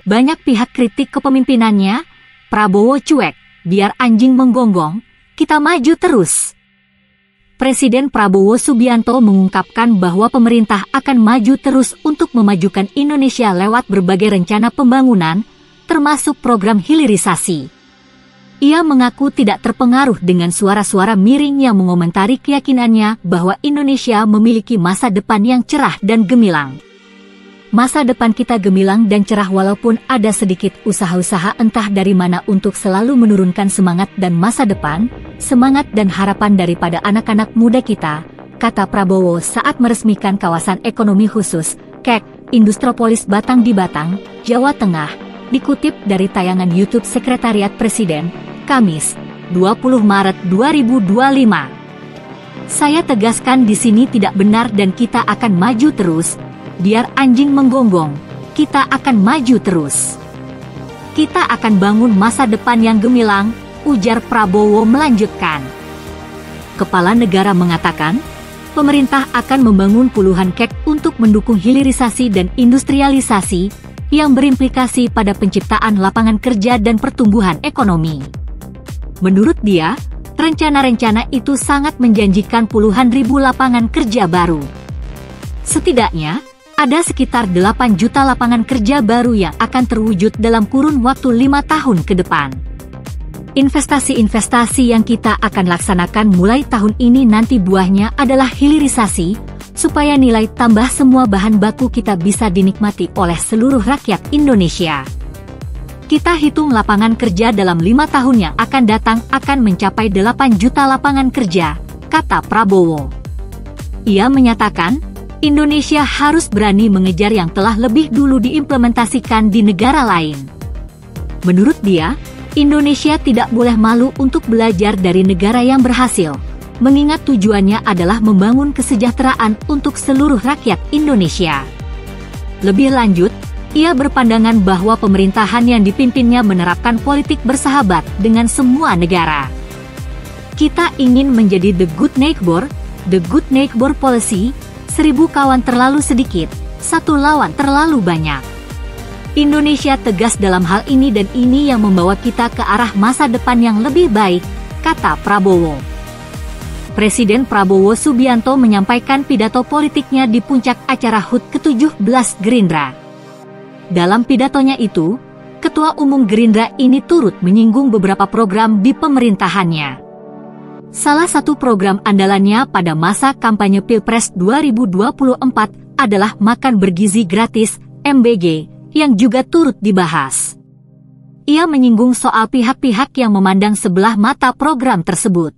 Banyak pihak kritik kepemimpinannya, Prabowo cuek, biar anjing menggonggong, kita maju terus. Presiden Prabowo Subianto mengungkapkan bahwa pemerintah akan maju terus untuk memajukan Indonesia lewat berbagai rencana pembangunan, termasuk program hilirisasi. Ia mengaku tidak terpengaruh dengan suara-suara miring yang mengomentari keyakinannya bahwa Indonesia memiliki masa depan yang cerah dan gemilang. Masa depan kita gemilang dan cerah walaupun ada sedikit usaha-usaha entah dari mana untuk selalu menurunkan semangat dan masa depan, semangat dan harapan daripada anak-anak muda kita, kata Prabowo saat meresmikan kawasan ekonomi khusus, KEK, Industropolis Batang di Batang, Jawa Tengah, dikutip dari tayangan YouTube Sekretariat Presiden, Kamis, 20 Maret 2025. Saya tegaskan di sini tidak benar dan kita akan maju terus. Biar anjing menggonggong, kita akan maju terus. Kita akan bangun masa depan yang gemilang, ujar Prabowo melanjutkan. Kepala negara mengatakan, pemerintah akan membangun puluhan KEK untuk mendukung hilirisasi dan industrialisasi yang berimplikasi pada penciptaan lapangan kerja dan pertumbuhan ekonomi. Menurut dia, rencana-rencana itu sangat menjanjikan puluhan ribu lapangan kerja baru. Setidaknya, ada sekitar 8 juta lapangan kerja baru yang akan terwujud dalam kurun waktu 5 tahun ke depan. Investasi-investasi yang kita akan laksanakan mulai tahun ini nanti buahnya adalah hilirisasi, supaya nilai tambah semua bahan baku kita bisa dinikmati oleh seluruh rakyat Indonesia. Kita hitung lapangan kerja dalam 5 tahun yang akan datang akan mencapai 8 juta lapangan kerja, kata Prabowo. Ia menyatakan, Indonesia harus berani mengejar yang telah lebih dulu diimplementasikan di negara lain. Menurut dia, Indonesia tidak boleh malu untuk belajar dari negara yang berhasil, mengingat tujuannya adalah membangun kesejahteraan untuk seluruh rakyat Indonesia. Lebih lanjut, ia berpandangan bahwa pemerintahan yang dipimpinnya menerapkan politik bersahabat dengan semua negara. Kita ingin menjadi the good neighbor policy, 1000 kawan terlalu sedikit, 1 lawan terlalu banyak. Indonesia tegas dalam hal ini dan ini yang membawa kita ke arah masa depan yang lebih baik, kata Prabowo. Presiden Prabowo Subianto menyampaikan pidato politiknya di puncak acara HUT ke-17 Gerindra. Dalam pidatonya itu, Ketua Umum Gerindra ini turut menyinggung beberapa program di pemerintahannya. Salah satu program andalannya pada masa kampanye Pilpres 2024 adalah makan bergizi gratis, MBG, yang juga turut dibahas. Ia menyinggung soal pihak-pihak yang memandang sebelah mata program tersebut.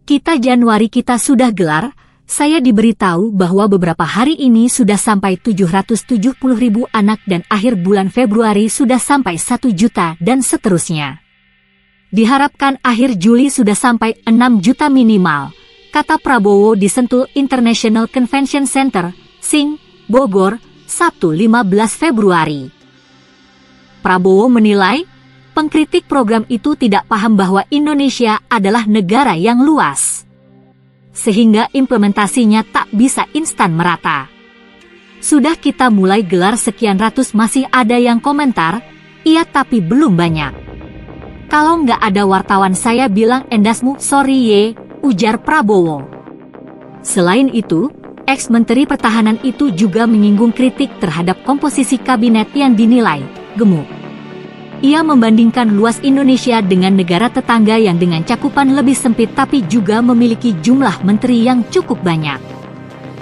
Kita Januari kita sudah gelar, saya diberitahu bahwa beberapa hari ini sudah sampai 770.000 anak dan akhir bulan Februari sudah sampai 1 juta dan seterusnya. Diharapkan akhir Juli sudah sampai 6 juta minimal, kata Prabowo di Sentul International Convention Center, Sing, Bogor, Sabtu 15 Februari. Prabowo menilai, pengkritik program itu tidak paham bahwa Indonesia adalah negara yang luas, sehingga implementasinya tak bisa instan merata. Sudah kita mulai gelar sekian ratus masih ada yang komentar, iya tapi belum banyak. Kalau nggak ada wartawan saya bilang endasmu, sorry ye, ujar Prabowo. Selain itu, ex-menteri pertahanan itu juga menyinggung kritik terhadap komposisi kabinet yang dinilai gemuk. Ia membandingkan luas Indonesia dengan negara tetangga yang dengan cakupan lebih sempit tapi juga memiliki jumlah menteri yang cukup banyak.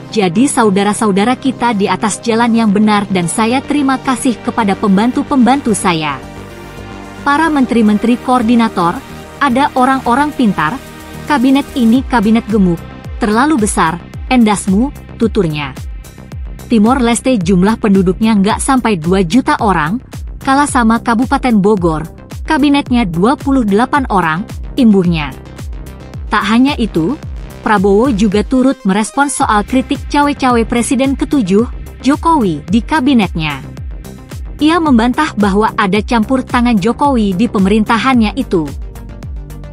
Jadi saudara-saudara kita di atas jalan yang benar dan saya terima kasih kepada pembantu-pembantu saya. Para menteri-menteri koordinator, ada orang-orang pintar, kabinet ini kabinet gemuk, terlalu besar, endasmu, tuturnya. Timor Leste jumlah penduduknya nggak sampai 2 juta orang, kalah sama Kabupaten Bogor, kabinetnya 28 orang, imbuhnya. Tak hanya itu, Prabowo juga turut merespons soal kritik cawe-cawe Presiden ke-7, Jokowi, di kabinetnya. Ia membantah bahwa ada campur tangan Jokowi di pemerintahannya itu.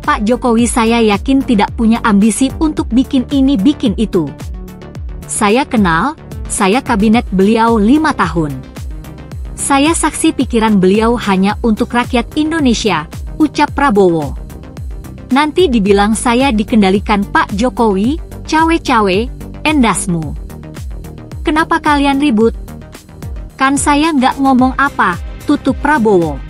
Pak Jokowi saya yakin tidak punya ambisi untuk bikin ini bikin itu. Saya kenal, saya kabinet beliau 5 tahun. Saya saksi pikiran beliau hanya untuk rakyat Indonesia, ucap Prabowo. Nanti dibilang saya dikendalikan Pak Jokowi, cawe-cawe, endasmu. Kenapa kalian ribut? Kan saya nggak ngomong apa, tutup Prabowo.